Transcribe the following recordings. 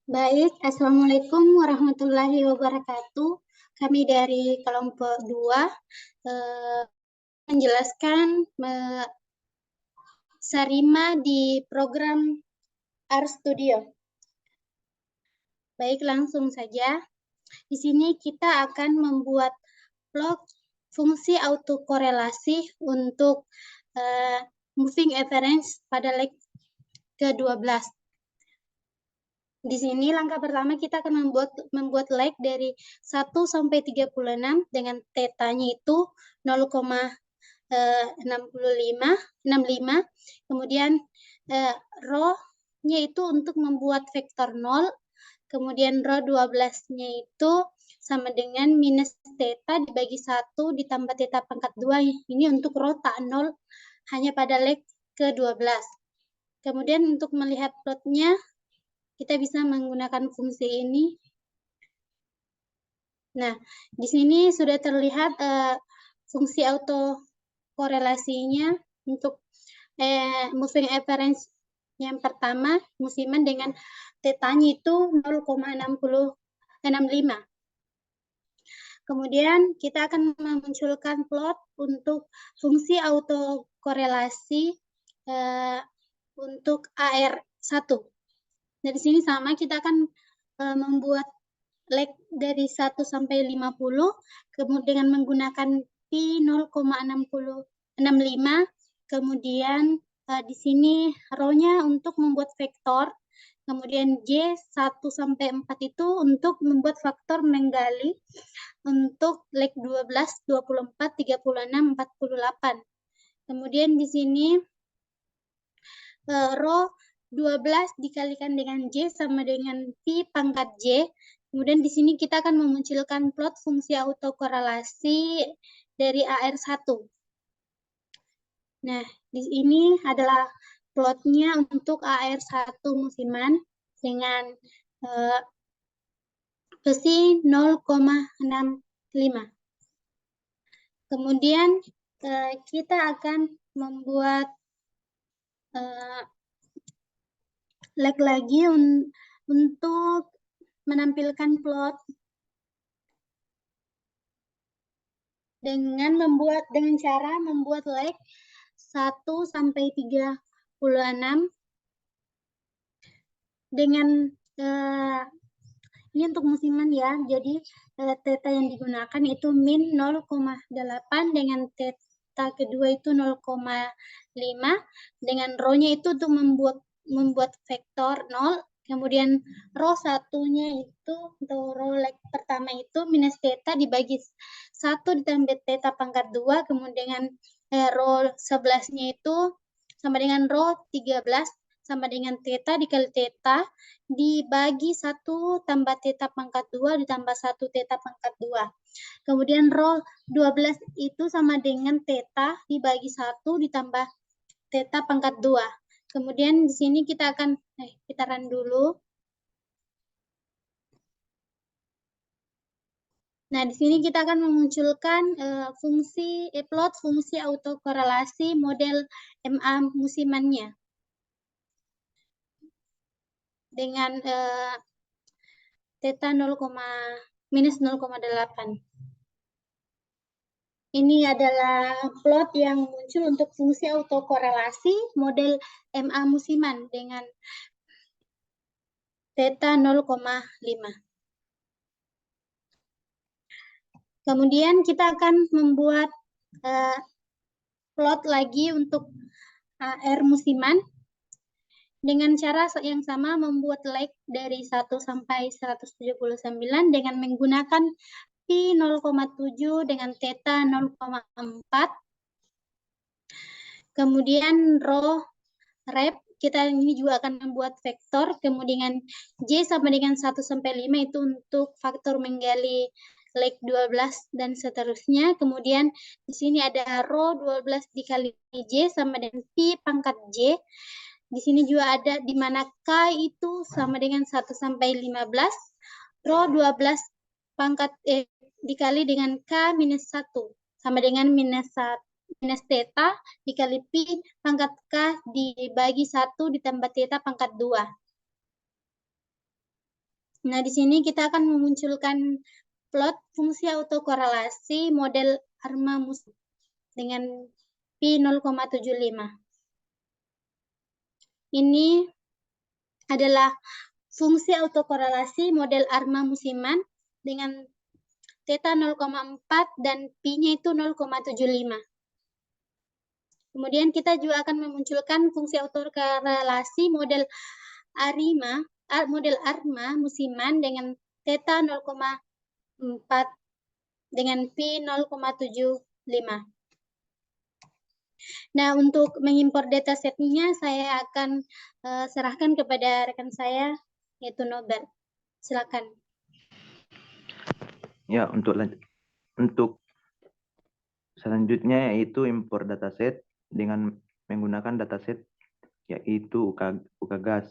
Baik, Assalamualaikum warahmatullahi wabarakatuh. Kami dari kelompok 2 menjelaskan Sarima di program RStudio. Baik, langsung saja. Di sini kita akan membuat blok fungsi autokorelasi untuk moving average pada leg ke-12. Di sini langkah pertama kita akan membuat leg dari 1 sampai 36 dengan tetanya itu 0,65. Kemudian rho-nya itu untuk membuat vektor 0. Kemudian rho 12-nya itu sama dengan minus theta dibagi 1 ditambah theta pangkat 2. Ini untuk rho tak 0 hanya pada leg ke-12. Kemudian untuk melihat plotnya, kita bisa menggunakan fungsi ini. Nah, di sini sudah terlihat fungsi autokorelasinya untuk moving average yang pertama, musiman dengan tetanya itu 0,65. Kemudian kita akan memunculkan plot untuk fungsi autokorelasi untuk AR1. Nah, di sini sama, kita akan membuat leg dari 1 sampai 50, kemudian dengan menggunakan pi 0,65, kemudian di sini rho-nya untuk membuat vektor, kemudian J 1 sampai 4 itu untuk membuat faktor menggali untuk leg 12, 24, 36, 48. Kemudian di sini rho 12 dikalikan dengan J sama dengan pi pangkat J. Kemudian di sini kita akan memunculkan plot fungsi autokorelasi dari AR1. Nah, di sini adalah plotnya untuk AR1 musiman dengan besi 0,65. Kemudian kita akan membuat leg lagi untuk menampilkan plot dengan cara membuat leg 1 sampai 36 dengan ini untuk musiman ya. Jadi theta yang digunakan itu min 0,8 dengan theta kedua itu 0,5 dengan rho-nya itu untuk membuat vektor 0. Kemudian rho satunya itu untuk rho leg pertama itu minus theta dibagi 1 ditambah theta pangkat 2, kemudian dengan rho 11-nya itu sama dengan rho 13 sama dengan theta dikali theta dibagi 1 tambah theta pangkat 2 ditambah 1 theta pangkat 2. Kemudian rho 12 itu sama dengan theta dibagi 1 ditambah theta pangkat 2. Kemudian di sini kita akan kita run dulu. Nah, di sini kita akan memunculkan plot fungsi autokorelasi model MA musimannya dengan theta minus 0,8. Ini adalah plot yang muncul untuk fungsi autokorelasi model MA musiman dengan theta 0,5. Kemudian kita akan membuat plot lagi untuk AR musiman dengan cara yang sama, membuat leg dari 1 sampai 179 dengan menggunakan pi 0,7 dengan theta 0,4. Kemudian rho rep kita ini juga akan membuat vektor, kemudian J sama dengan 1 sampai 5 itu untuk faktor menggali leg 12 dan seterusnya. Kemudian di sini ada rho 12 dikali J sama dengan pi pangkat J. Di sini juga ada di mana K itu sama dengan 1 sampai 15. Rho 12 pangkat dikali dengan K minus 1 sama dengan minus theta dikali pi pangkat K dibagi 1 ditambah theta pangkat 2. Nah, di sini kita akan memunculkan plot fungsi autokorelasi model ARMA dengan P 0,75. Ini adalah fungsi autokorelasi model ARMA musiman dengan theta 0,4 dan P-nya itu 0,75. Kemudian kita juga akan memunculkan fungsi autokorelasi model ARMA musiman dengan theta 0,4 dengan P 0,75. Nah, untuk mengimpor datasetnya saya akan serahkan kepada rekan saya, yaitu Norbert. Silakan. Ya, untuk selanjutnya yaitu impor dataset dengan menggunakan dataset yaitu UKGAS.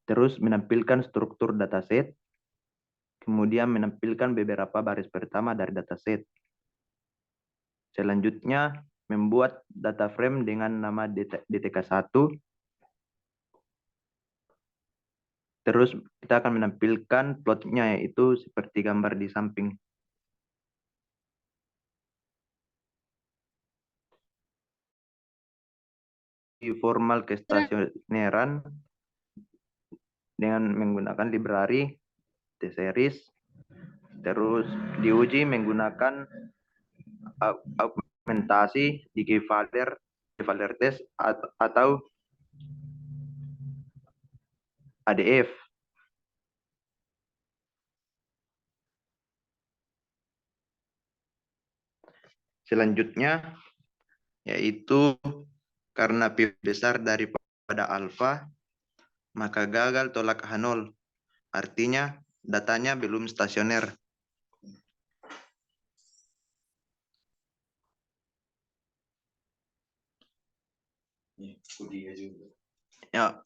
Terus menampilkan struktur dataset, kemudian menampilkan beberapa baris pertama dari dataset. Selanjutnya membuat data frame dengan nama DTK1. Terus kita akan menampilkan plotnya yaitu seperti gambar di samping. Formal kestasioneran dengan menggunakan library T-series. Terus diuji menggunakan augmentasi di Gvaler test atau ADF. Selanjutnya yaitu karena P besar daripada alfa, maka gagal tolak H0. Artinya datanya belum stasioner. Ya.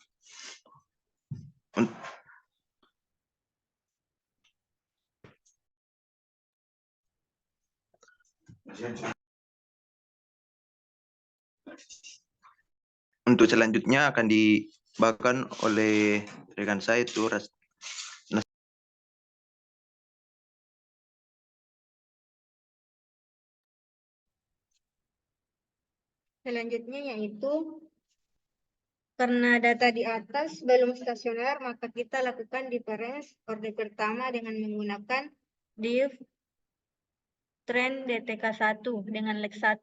Untuk selanjutnya akan dibawakan oleh rekan saya itu selanjutnya yaitu karena data di atas belum stasioner, maka kita lakukan difference orde pertama dengan menggunakan div trend DTK1 dengan leg 1.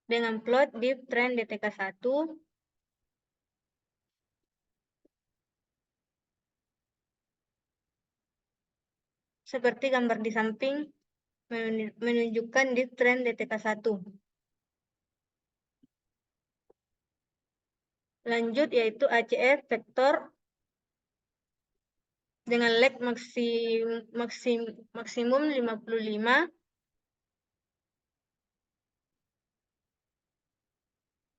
Dengan plot div trend DTK1 seperti gambar di samping menunjukkan div trend DTK1. Lanjut yaitu ACF vektor dengan leg maksimum 55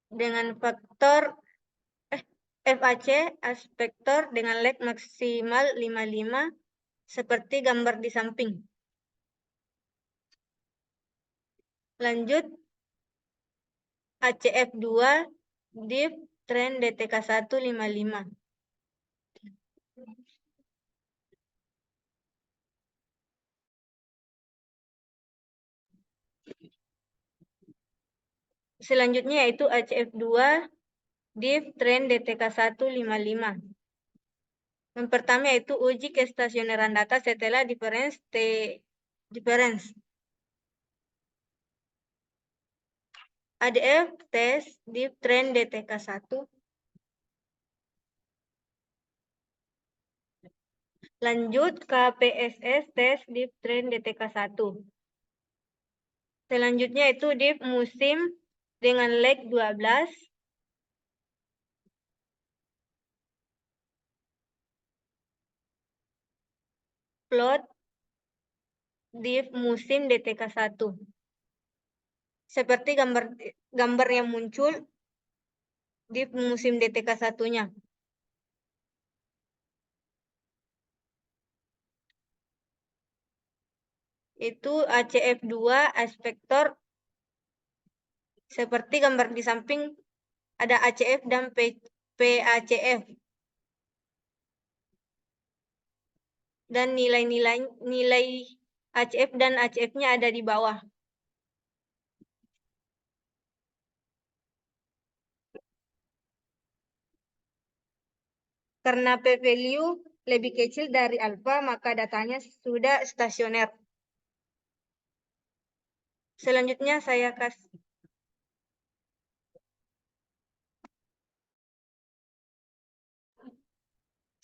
dengan faktor FAC aspektor dengan leg maksimal 55 seperti gambar di samping. Lanjut ACF2 div trend DTK1 55. Selanjutnya yaitu ACF2 div trend DTK1 55. Yang pertama yaitu uji kestasioneran data setelah difference ADF tes div trend DTK1. Lanjut KPSS tes div trend DTK1. Selanjutnya itu div musim dengan leg 12. Plot div musim DTK1. Seperti gambar yang muncul div musim DTK1-nya. Itu ACF2 aspektor seperti gambar di samping ada ACF dan PACF. Dan nilai ACF dan ACF-nya ada di bawah. Karena p-value lebih kecil dari alfa, maka datanya sudah stasioner. Selanjutnya saya kasih.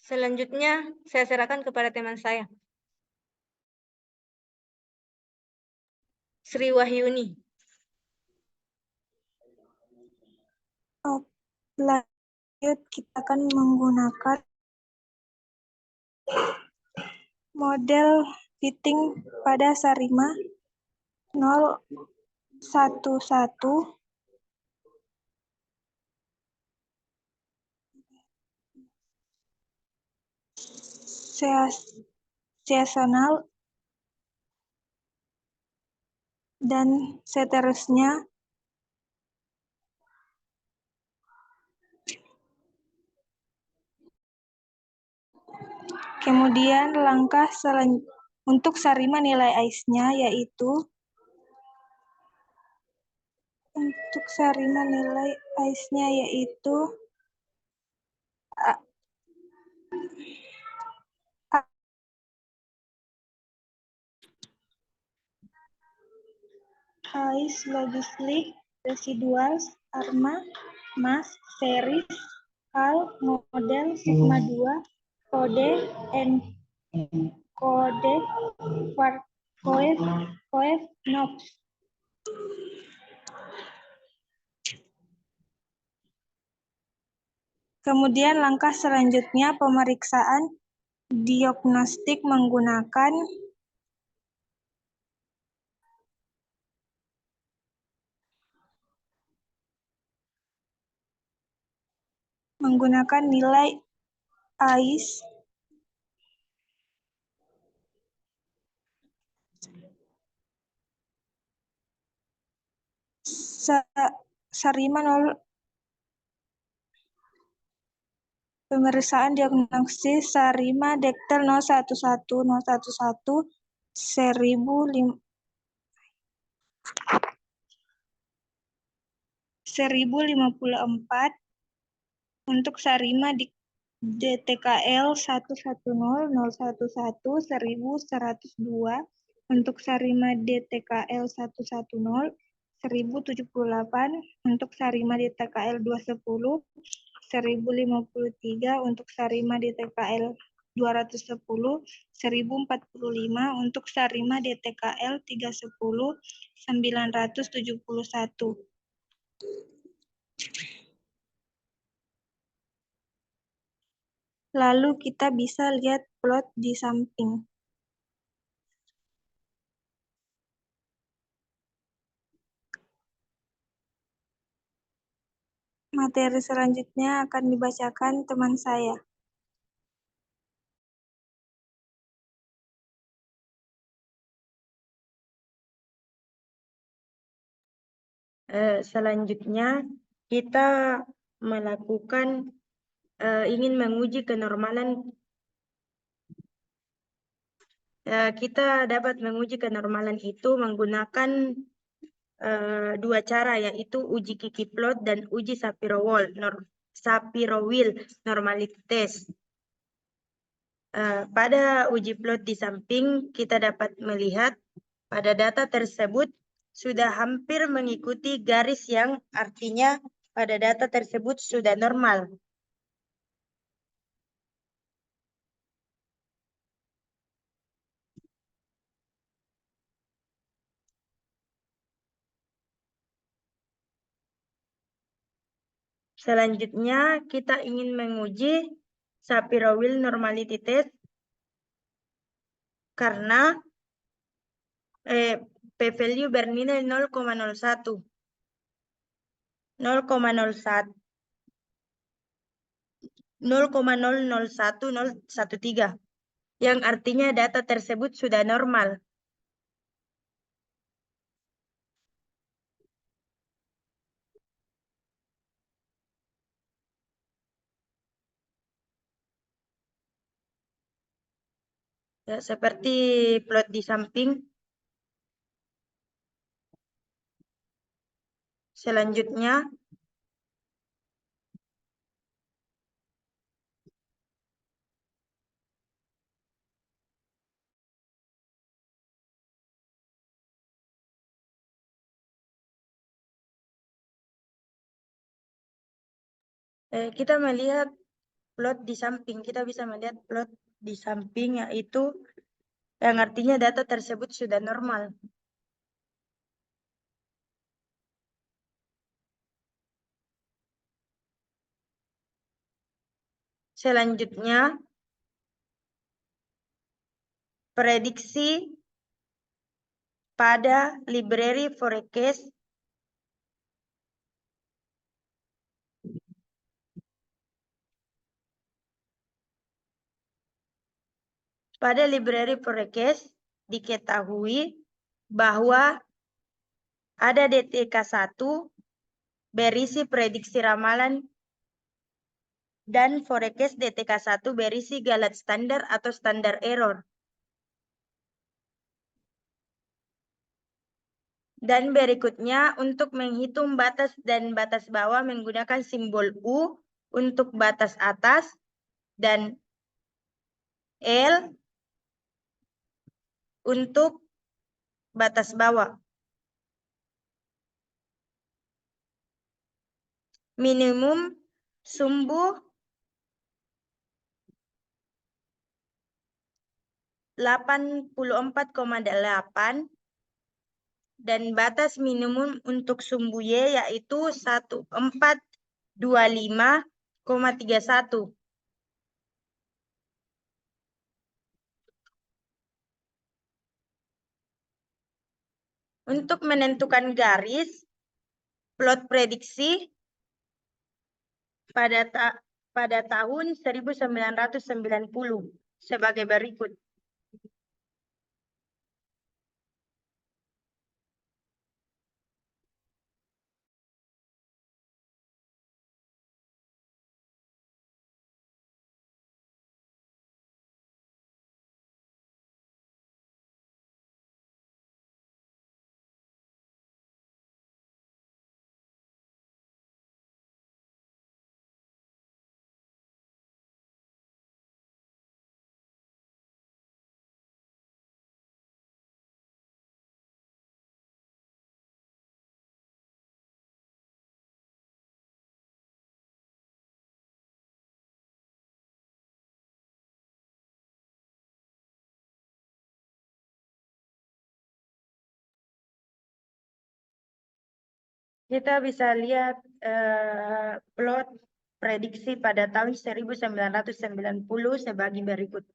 Selanjutnya saya serahkan kepada teman saya, Sri Wahyuni. Lanjut, kita akan menggunakan model fitting pada Sarima 011 seasonal dan seterusnya. Kemudian langkah untuk Sarima nilai AIS-nya yaitu AIS logistik, residuals, ARMA, mass, series, HAL, model, sigma 2, kode, kode, coef, NOx. Kemudian langkah selanjutnya pemeriksaan diagnostik menggunakan nilai AIS Sarima 0. Pemeriksaan diagnosis Sarima Dektel 011 1054 untuk Sarima di DTKL 110 011 1102 untuk Sarima DTKL 110 1078 untuk Sarima DTKL 210 1053 untuk Sarima DTKL 210 1045 untuk Sarima DTKL 310 971. Lalu kita bisa lihat plot di samping. Materi selanjutnya akan dibacakan teman saya. Selanjutnya kita melakukan ingin menguji kenormalan. Kita dapat menguji kenormalan itu menggunakan dua cara, yaitu uji Kiki plot dan uji Shapiro-Wilk normality test. Pada uji plot di samping kita dapat melihat pada data tersebut sudah hampir mengikuti garis yang artinya pada data tersebut sudah normal. Selanjutnya kita ingin menguji Shapiro-Wilk normality test karena p-value bernilai 0,01. 0,001013 yang artinya data tersebut sudah normal. Ya, seperti plot di samping. Selanjutnya, kita melihat plot di samping. Kita bisa melihat plot di samping, yaitu yang artinya data tersebut sudah normal. Selanjutnya, prediksi pada library forecast diketahui bahwa ada DTK1 berisi prediksi ramalan dan forecast DTK1 berisi galat standar atau standar error. Dan berikutnya, untuk menghitung batas dan batas bawah menggunakan simbol U untuk batas atas dan L untuk batas bawah. Minimum sumbu 84,8 dan batas minimum untuk sumbu Y yaitu 1425,31. Untuk menentukan garis plot prediksi pada tahun 1990 sebagai berikut. Kita bisa lihat plot prediksi pada tahun 1990 sebagai berikut.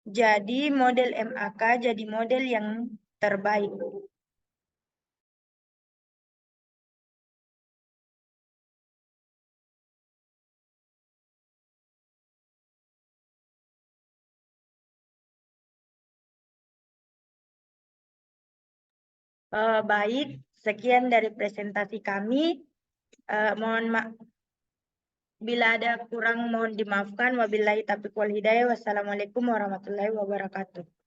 Jadi model MAK jadi model yang terbaik. Baik, sekian dari presentasi kami. Mohon maaf bila ada kurang, mohon dimaafkan. Wabillahi taufiq wal hidayah. Wassalamualaikum warahmatullahi wabarakatuh.